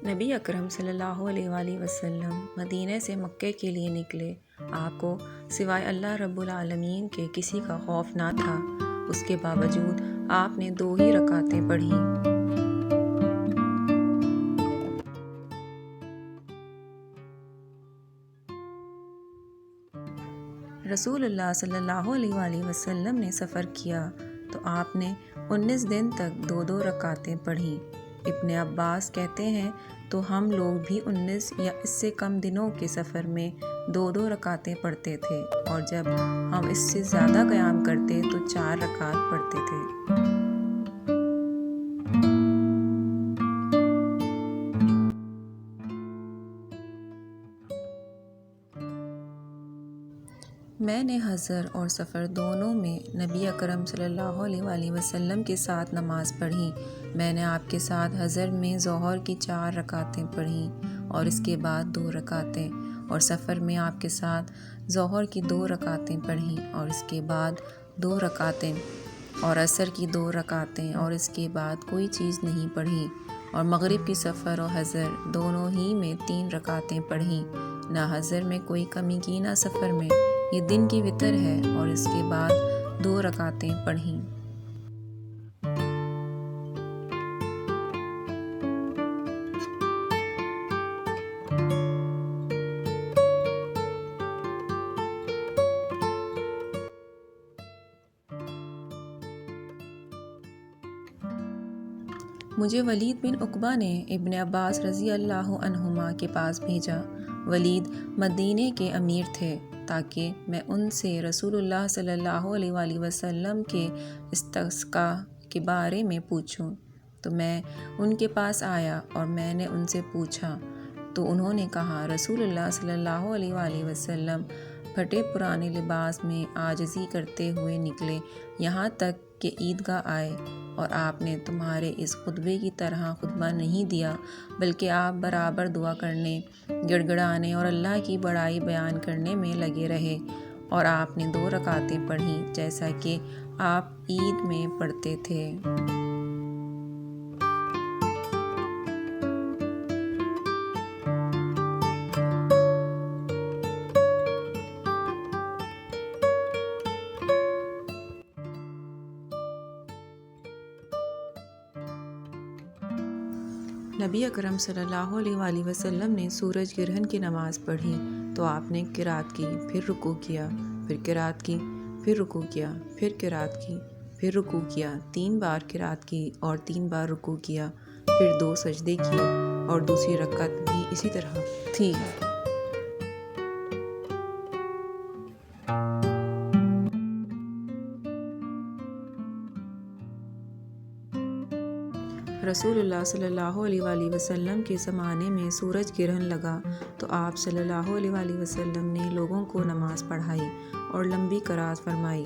نبی اکرم صلی اللہ علیہ وآلہ وسلم مدینہ سے مکہ کے لیے نکلے۔ آپ کو سوائے اللہ رب العالمین کے کسی کا خوف نہ تھا۔ اس کے باوجود آپ نے 2 ہی رکعتیں پڑھیں۔ رسول اللہ صلی اللہ علیہ وآلہ وسلم نے سفر کیا تو آپ نے 19 دن تک 2 رکعتیں پڑھیں۔ ابن عباس کہتے ہیں تو ہم لوگ بھی 19 یا اس سے کم دنوں کے سفر میں 2 رکعتیں پڑھتے تھے، اور جب ہم اس سے زیادہ قیام کرتے تو 4 رکعت پڑھتے تھے۔ میں نے حضر اور سفر دونوں میں نبی اکرم صلی اللہ علیہ وآلہ وسلم کے ساتھ نماز پڑھی۔ میں نے آپ کے ساتھ حضر میں ظہر کی 4 رکعتیں پڑھیں اور اس کے بعد 2 رکعتیں، اور سفر میں آپ کے ساتھ ظہر کی 2 رکعتیں پڑھیں اور اس کے بعد 2 رکعتیں، اور عصر کی 2 رکعتیں اور اس کے بعد کوئی چیز نہیں پڑھی، اور مغرب کی سفر اور حضر دونوں ہی میں 3 رکعتیں پڑھیں۔ نہ حضر میں کوئی کمی کی نہ سفر میں، یہ دن کی وتر ہے، اور اس کے بعد 2 رکعتیں پڑھیں۔ مجھے ولید بن عقبہ نے ابن عباس رضی اللہ عنہما کے پاس بھیجا۔ ولید مدینے کے امیر تھے، تاکہ میں ان سے رسول اللہ صلی اللہ علیہ وآلہ وسلم کے استسقاء کے بارے میں پوچھوں۔ تو میں ان کے پاس آیا اور میں نے ان سے پوچھا تو انہوں نے کہا، رسول اللہ صلی اللہ علیہ وآلہ وسلم پھٹے پرانے لباس میں عاجزی کرتے ہوئے نکلے یہاں تک کہ عیدگاہ آئے، اور آپ نے تمہارے اس خطبے کی طرح خطبہ نہیں دیا، بلکہ آپ برابر دعا کرنے، گڑ گڑانے اور اللہ کی بڑائی بیان کرنے میں لگے رہے، اور آپ نے 2 رکعتیں پڑھیں جیسا کہ آپ عید میں پڑھتے تھے۔ نبی اکرم صلی اللہ علیہ وآلہ وسلم نے سورج گرہن کی نماز پڑھی تو آپ نے قرات کی، پھر رکوع کیا، پھر قرات کی، پھر رکوع کیا، پھر قرات کی، پھر رکوع کیا، 3 بار قرات کی اور 3 بار رکوع کیا، پھر 2 سجدے کیے، اور دوسری رکعت بھی اسی طرح تھی۔ رسول اللہ صلی اللہ علیہ وآلہ وسلم کے زمانے میں سورج گرہن لگا تو آپ صلی اللہ علیہ وآلہ وسلم نے لوگوں کو نماز پڑھائی اور لمبی قرات فرمائی۔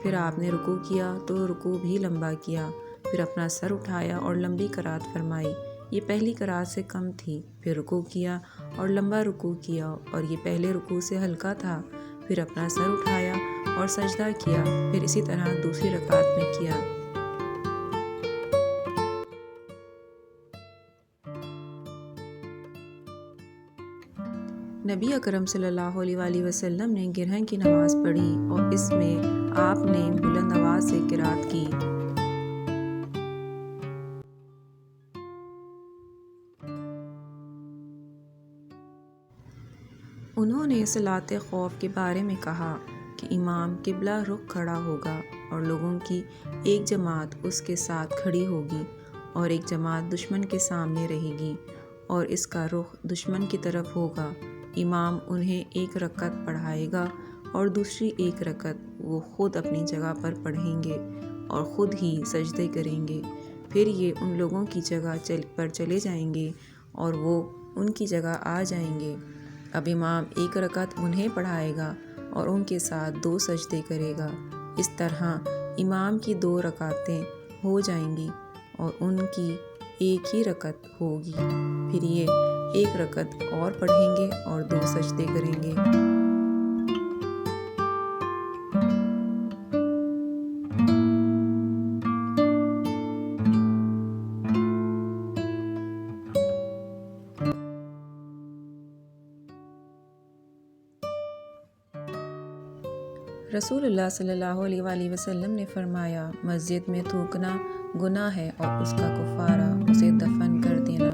پھر آپ نے رکوع کیا تو رکوع بھی لمبا کیا، پھر اپنا سر اٹھایا اور لمبی قرات فرمائی، یہ پہلی قرات سے کم تھی۔ پھر رکوع کیا اور لمبا رکوع کیا، اور یہ پہلے رکوع سے ہلکا تھا۔ پھر اپنا سر اٹھایا اور سجدہ کیا، پھر اسی طرح دوسری رکعت میں کیا۔ نبی اکرم صلی اللہ علیہ وآلہ وسلم نے گرہن کی نماز پڑھی اور اس میں آپ نے بلند آواز سے قرات کی۔ انہوں نے صلاۃ خوف کے بارے میں کہا کہ امام قبلہ رخ کھڑا ہوگا اور لوگوں کی ایک جماعت اس کے ساتھ کھڑی ہوگی، اور ایک جماعت دشمن کے سامنے رہے گی اور اس کا رخ دشمن کی طرف ہوگا۔ امام انہیں 1 رکعت پڑھائے گا اور دوسری 1 رکعت وہ خود اپنی جگہ پر پڑھیں گے اور خود ہی سجدے کریں گے۔ پھر یہ ان لوگوں کی جگہ پر چلے جائیں گے اور وہ ان کی جگہ آ جائیں گے۔ اب امام 1 رکعت انہیں پڑھائے گا اور ان کے ساتھ 2 سجدے کرے گا۔ اس طرح امام کی 2 رکعتیں ہو جائیں گی اور ان کی 1 ہی رکعت ہوگی۔ پھر یہ 1 رکعت اور پڑھیں گے اور 2 سجدے کریں گے۔ رسول اللہ صلی اللہ علیہ وآلہ وسلم نے فرمایا، مسجد میں تھوکنا گناہ ہے اور اس کا کفارہ اسے دفن کر دینا۔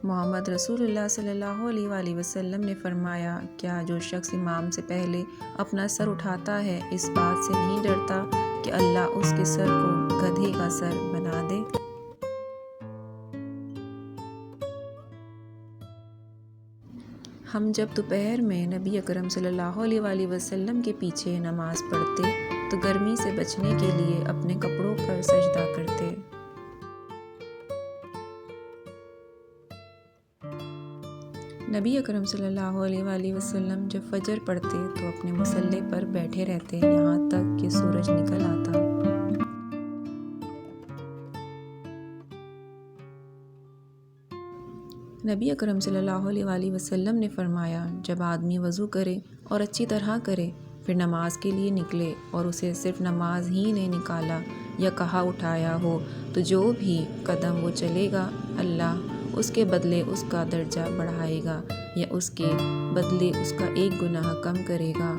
محمد رسول اللہ صلی اللہ علیہ وآلہ وسلم نے فرمایا، کیا جو شخص امام سے پہلے اپنا سر اٹھاتا ہے اس بات سے نہیں ڈرتا کہ اللہ اس کے سر کو گدھے کا سر بنا دے؟ ہم جب دوپہر میں نبی اکرم صلی اللہ علیہ وآلہ وسلم کے پیچھے نماز پڑھتے تو گرمی سے بچنے کے لیے اپنے کپڑوں پر سجدہ کرتے۔ نبی اکرم صلی اللہ علیہ وآلہ وسلم جب فجر پڑھتے تو اپنے مصلی پر بیٹھے رہتے یہاں تک کہ سورج نکل آتا۔ نبی اکرم صلی اللہ علیہ وآلہ وسلم نے فرمایا، جب آدمی وضو کرے اور اچھی طرح کرے پھر نماز کے لیے نکلے اور اسے صرف نماز ہی نے نکالا یا کہا اٹھایا ہو تو جو بھی قدم وہ چلے گا اللہ اس کے بدلے اس کا درجہ بڑھائے گا یا اس کے بدلے اس کا ایک گناہ کم کرے گا۔